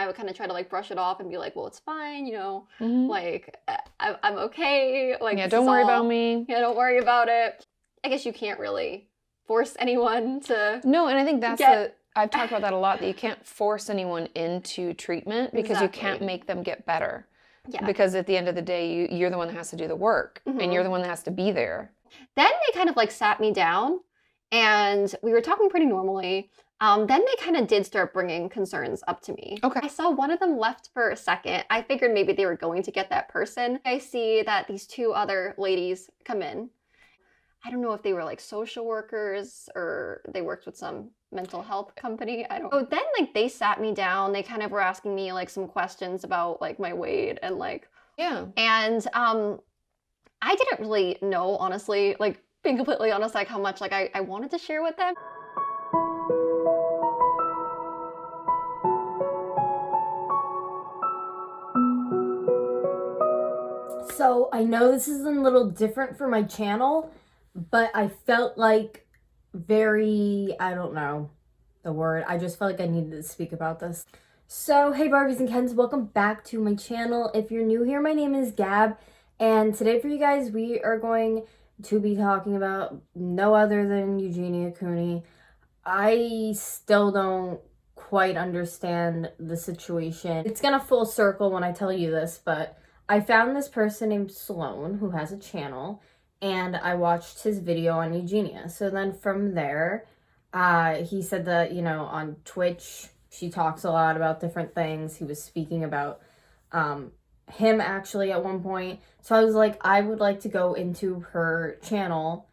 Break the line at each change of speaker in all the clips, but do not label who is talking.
would kind of try to like brush it off and be like, well, it's fine, you know, like I'm okay. Like,
yeah, don't worry about me.
Yeah, don't worry about it. I guess you can't really force anyone to.
No, and I think that's I've talked about that a lot, that you can't force anyone into treatment because you can't make them get better. Yeah. Because at the end of the day, you're the one that has to do the work, and you're the one that has to be there.
Then they kind of like sat me down, and we were talking pretty normally. Then they kind of did start bringing concerns up to me.
Okay.
I saw one of them left for a second. I figured maybe they were going to get that person. I see that these two other ladies come in. I don't know if they were like social workers or they worked with some mental health company. I don't know. So then like they sat me down. They kind of were asking me like some questions about like my weight and like,
yeah.
And I didn't really know, honestly, like being completely honest, like how much like I wanted to share with them.
So I know this is a little different for my channel, but I felt like I don't know the word. I just felt like I needed to speak about this. So, hey Barbies and Kens, welcome back to my channel. If you're new here, my name is Gab, and today for you guys, we are going to be talking about no other than Eugenia Cooney. I still don't quite understand the situation. It's gonna full circle when I tell you this, but I found this person named Sloan who has a channel, and I watched his video on Eugenia. So then from there, he said that, you know, on Twitch, she talks a lot about different things. He was speaking about him actually at one point. So I was like, I would like to go into her channel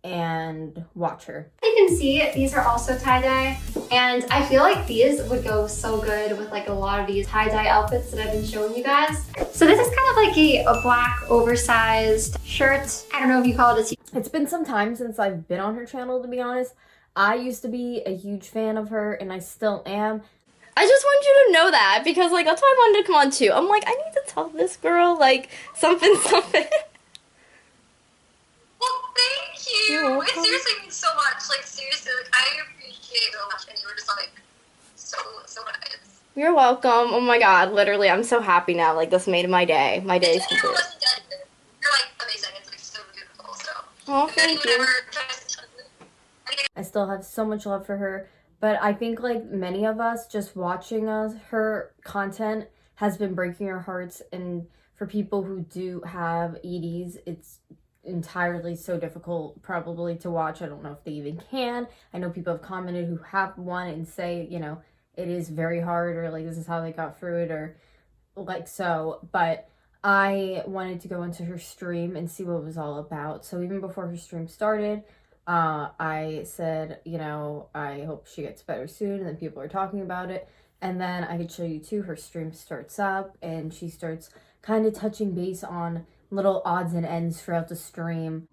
and watch her.
You can see these are also tie-dye, and I feel like these would go so good with like a lot of these tie-dye outfits that I've been showing you guys. So this is kind of like a black oversized shirt. I don't know if you call it a
It's been some time since I've been on her channel, to be honest. I used to be a huge fan of her, and I still am.
I just want you to know that, because like that's why I wanted to come on too. I'm like, I need to tell this girl like something.
Well, thank you. It seriously means so much. Like, seriously, like, I appreciate it so much, and you were just, like, so nice.
You're welcome. Oh my god, literally, I'm so happy now. Like, this made my day. My day is complete.
You're, like, amazing. It's, like, so beautiful, so.
Oh, thank you.
I still have so much love for her, but I think, like, many of us, just watching her content has been breaking our hearts, and for people who do have EDs, it's entirely so difficult probably to watch. I don't know if they even can. I know people have commented who have one and say, you know, it is very hard, or like this is how they got through it, or like so. But I wanted to go into her stream and see what it was all about. So even before her stream started, I said, you know, I hope she gets better soon, and then people are talking about it. And then I could show you too, her stream starts up and she starts kind of touching base on little odds and ends throughout the stream.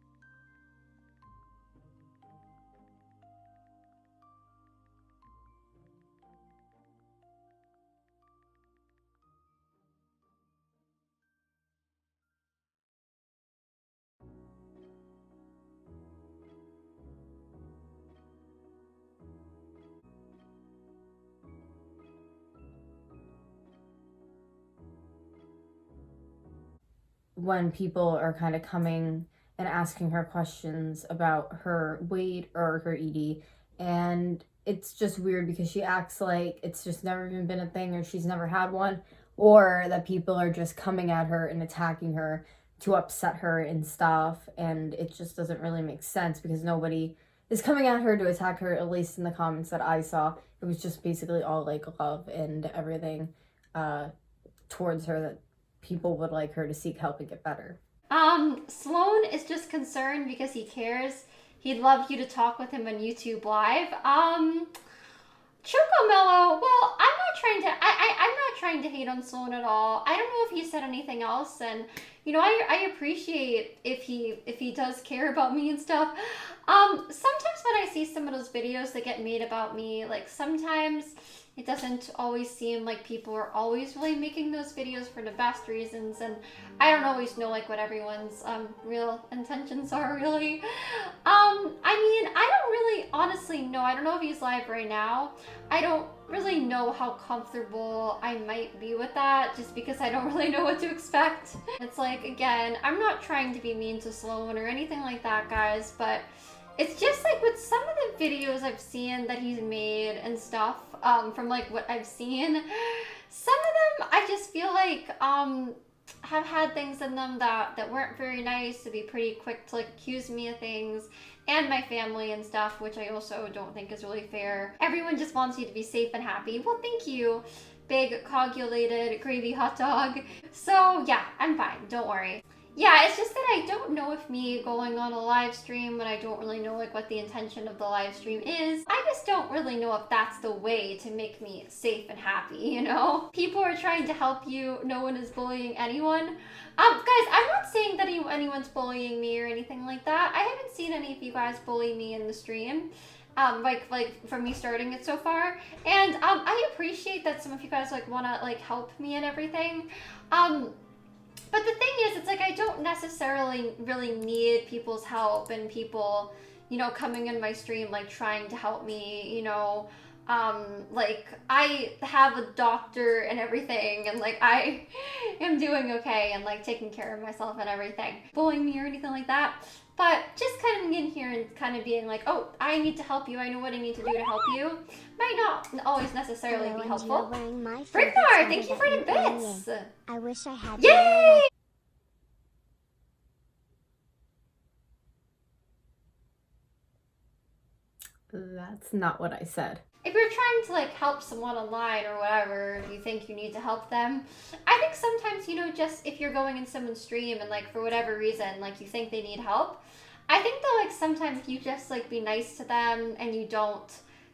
When people are kind of coming and asking her questions about her weight or her ED, and it's just weird because she acts like it's just never even been a thing, or she's never had one, or that people are just coming at her and attacking her to upset her and stuff, and it just doesn't really make sense because nobody is coming at her to attack her, at least in the comments that I saw. It was just basically all like love and everything towards her, that people would like her to seek help and get better.
Sloan is just concerned because he cares. He'd love you to talk with him on YouTube Live. Chocomello, well, I'm not trying to hate on Sloan at all. I don't know if he said anything else, and you know, I appreciate if he does care about me and stuff. Sometimes when I see some of those videos that get made about me, like sometimes, it doesn't always seem like people are always really making those videos for the best reasons, and I don't always know like what everyone's real intentions are really. I mean, I don't really honestly know. I don't know if he's live right now. I don't really know how comfortable I might be with that, just because I don't really know what to expect. It's like, again, I'm not trying to be mean to Sloan or anything like that, guys, but it's just like with some of the videos I've seen that he's made and stuff, from like what I've seen, some of them I just feel like have had things in them that weren't very nice, to be pretty quick to like accuse me of things, and my family and stuff, which I also don't think is really fair. Everyone just wants you to be safe and happy. Well, thank you, big coagulated gravy hot dog. So yeah, I'm fine, don't worry. Yeah, it's just that I don't know if me going on a live stream when I don't really know like what the intention of the live stream is, I just don't really know if that's the way to make me safe and happy, you know? People are trying to help you, no one is bullying anyone. Guys, I'm not saying that anyone's bullying me or anything like that. I haven't seen any of you guys bully me in the stream. Like from me starting it so far. And I appreciate that some of you guys like wanna like help me and everything. But the thing is, it's like I don't necessarily really need people's help and people, you know, coming in my stream, like trying to help me, you know. Like I have a doctor and everything, and like I am doing okay and like taking care of myself and everything. Bullying me or anything like that. But just kind of in here and kind of being like, oh, I need to help you. I know what I need to do to help you. Might not always necessarily be helpful. Bricknar, thank you for the bits.
I wish I had.
Yay!
That's not what I said.
If you're trying to like help someone online or whatever, if you think you need to help them, I think sometimes, you know, just if you're going in someone's stream and like for whatever reason, like you think they need help, I think that like sometimes if you just like be nice to them and you don't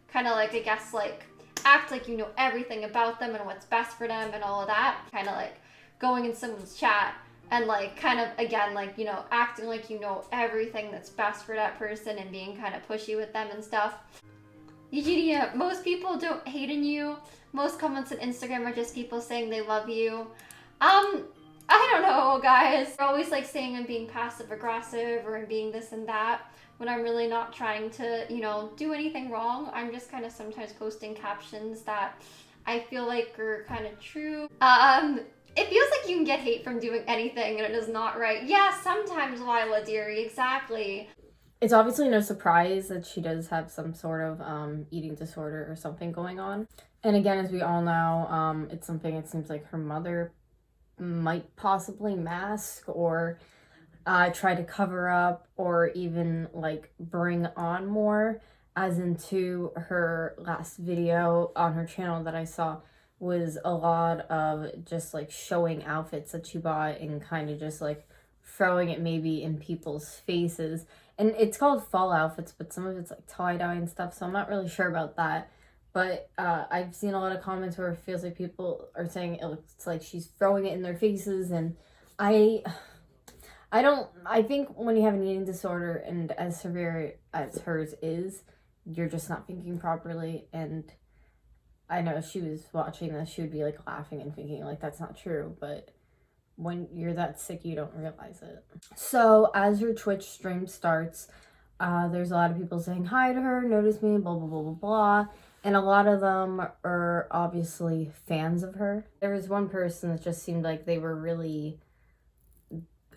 kind of like, I guess like act like you know everything about them and what's best for them and all of that, kind of like going in someone's chat and like kind of again like, you know, acting like you know everything that's best for that person and being kind of pushy with them and stuff. Eugenia, most people don't hate on you. Most comments on Instagram are just people saying they love you. I don't know, guys. They're always like saying I'm being passive aggressive or I'm being this and that when I'm really not trying to, you know, do anything wrong. I'm just kind of sometimes posting captions that I feel like are kind of true. It feels like you can get hate from doing anything and it is not right. Yeah, sometimes, Lila dearie, exactly.
It's obviously no surprise that she does have some sort of eating disorder or something going on. And again, as we all know, it's something it seems like her mother might possibly mask or try to cover up or even like bring on more, as into her last video on her channel that I saw was a lot of just like showing outfits that she bought and kind of just like throwing it maybe in people's faces. And it's called fall outfits, but some of it's like tie-dye and stuff, so I'm not really sure about that. But I've seen a lot of comments where it feels like people are saying it looks like she's throwing it in their faces, and I think when you have an eating disorder and as severe as hers is, you're just not thinking properly. And I know if she was watching this, she would be like laughing and thinking like that's not true, but when you're that sick, you don't realize it. So as her Twitch stream starts, there's a lot of people saying hi to her, notice me, blah, blah, blah, blah, blah. And a lot of them are obviously fans of her. There was one person that just seemed like they were really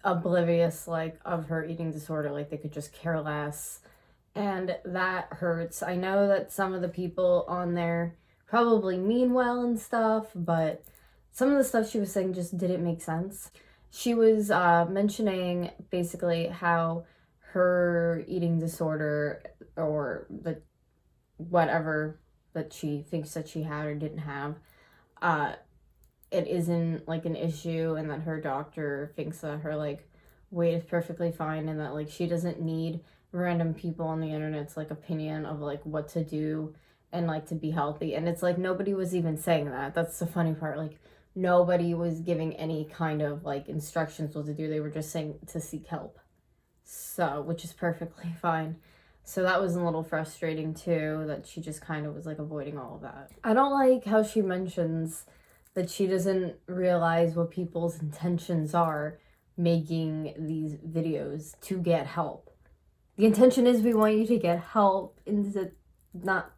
oblivious, like, of her eating disorder. Like, they could just care less. And that hurts. I know that some of the people on there probably mean well and stuff, but some of the stuff she was saying just didn't make sense. She was mentioning basically how her eating disorder or the whatever that she thinks that she had or didn't have, it isn't like an issue, and that her doctor thinks that her like weight is perfectly fine, and that like she doesn't need random people on the internet's like opinion of like what to do and like to be healthy. And it's like nobody was even saying that. That's the funny part. Like nobody was giving any kind of like instructions what to do. They were just saying to seek help. So, which is perfectly fine. So that was a little frustrating too, that she just kind of was like avoiding all of that. I don't like how she mentions that she doesn't realize what people's intentions are making these videos to get help. The intention is we want you to get help and to not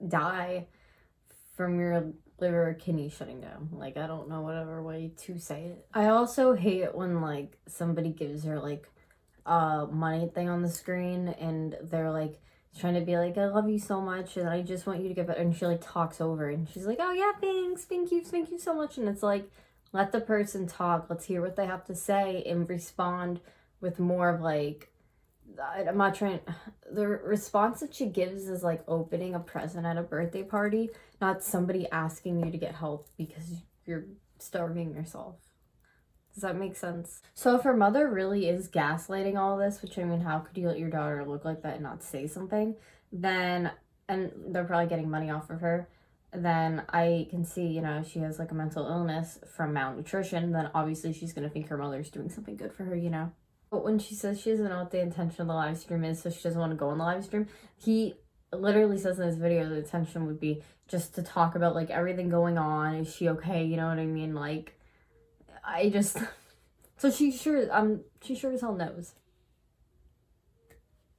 die from your liver or kidney shutting down. Like, I don't know whatever way to say it. I also hate it when like somebody gives her like money thing on the screen and they're like trying to be like, I love you so much and I just want you to get better, and she like talks over it and she's like, oh yeah, thanks, thank you so much. And it's like, let the person talk, let's hear what they have to say and respond with more of like, I'm not trying, the response that she gives is like opening a present at a birthday party, not somebody asking you to get help because you're starving yourself. Does that make sense? So if her mother really is gaslighting all this, which I mean, how could you let your daughter look like that and not say something? Then, and they're probably getting money off of her, then I can see, you know, she has like a mental illness from malnutrition, then obviously she's going to think her mother's doing something good for her, you know? But when she says she doesn't know what the intention of the live stream is, so she doesn't want to go on the live stream, he literally says in this video the intention would be just to talk about like everything going on. Is she okay? You know what I mean? Like, I just, so she sure as hell knows.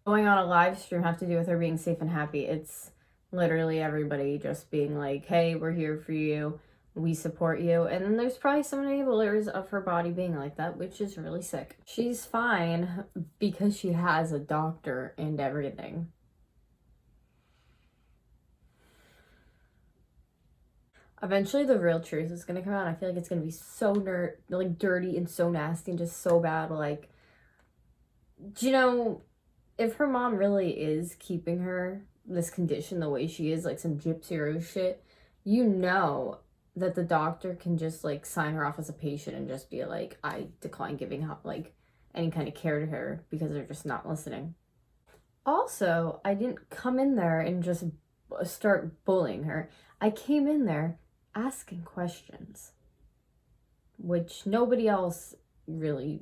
Going on a live stream have to do with her being safe and happy. It's literally everybody just being like, hey, we're here for you, we support you. And then there's probably some enablers of her body being like that, which is really sick. She's fine because she has a doctor and everything. Eventually the real truth is gonna come out. I feel like it's gonna be so like dirty and so nasty and just so bad. Like, do you know, if her mom really is keeping her this condition the way she is, like some gypsy rose shit, you know that the doctor can just like sign her off as a patient and just be like, I decline giving like any kind of care to her because they're just not listening. Also, I didn't come in there and just start bullying her. I came in there asking questions, which nobody else really,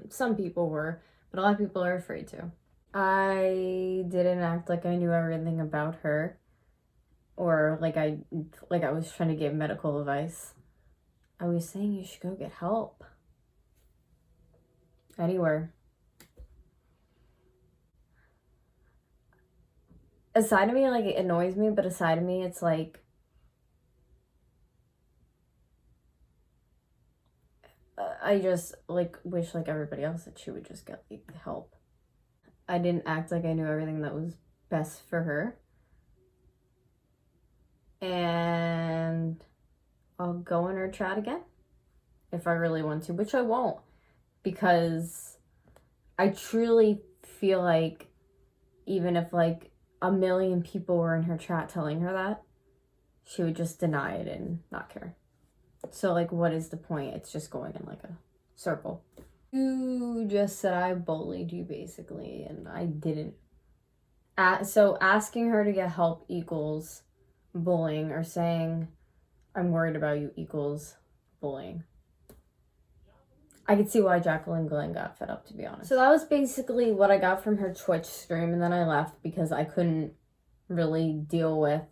some people were, but a lot of people are afraid to. I didn't act like I knew everything about her, or like I was trying to give medical advice. I was saying you should go get help. Anywhere. A side of me, like, it annoys me, but a side of me, it's like, I just, like, wish, like everybody else, that she would just get, like, help. I didn't act like I knew everything that was best for her. And I'll go in her chat again if I really want to, which I won't, because I truly feel like even if, like, 1 million people were in her chat telling her that, she would just deny it and not care. So, like, what is the point? It's just going in like a circle. You just said I bullied you, basically, and I didn't. So asking her to get help equals bullying, or saying I'm worried about you equals bullying. I could see why Jacqueline Glenn got fed up, to be honest. So that was basically what I got from her Twitch stream, and then I left because I couldn't really deal with.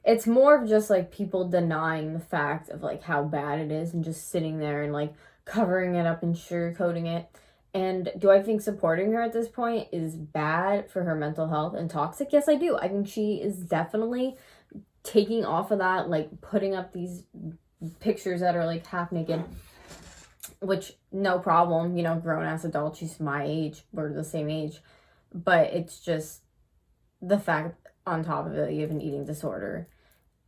It's more of just like people denying the fact of like how bad it is and just sitting there and like covering it up and sugarcoating it. And do I think supporting her at this point is bad for her mental health and toxic? Yes, I do. I think she is definitely taking off of that, like putting up these pictures that are like half naked, which no problem, you know, grown ass adult, she's my age, we're the same age. But it's just the fact on top of it, you have an eating disorder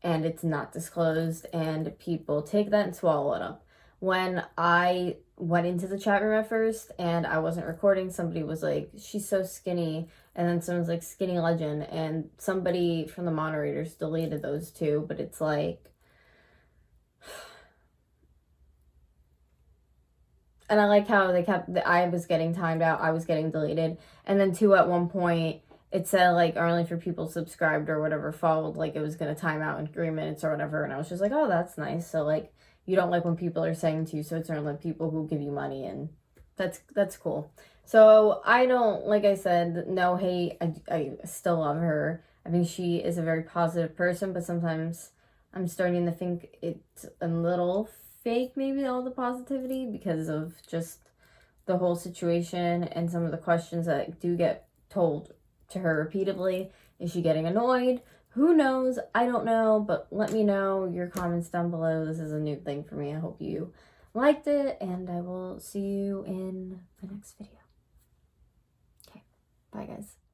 and it's not disclosed, and people take that and swallow it up. When I went into the chat room at first and I wasn't recording, somebody was like, she's so skinny, and then someone's like, skinny legend, and somebody from the moderators deleted those two. But it's like, and I like how they kept, I was getting timed out, I was getting deleted, and then two, at one point it said like only for people subscribed or whatever, followed, like it was gonna time out in 3 minutes or whatever. And I was just like, oh, that's nice. So like, you don't like when people are saying to you, so it's only like people who give you money and That's cool. So I don't, like I said, no hate. I still love her. I think she is a very positive person, but sometimes I'm starting to think it's a little fake, maybe, all the positivity, because of just the whole situation and some of the questions that do get told to her repeatedly. Is she getting annoyed? Who knows? I don't know, but let me know your comments down below. This is a new thing for me. I hope you liked it, and I will see you in the next video. Okay, bye guys.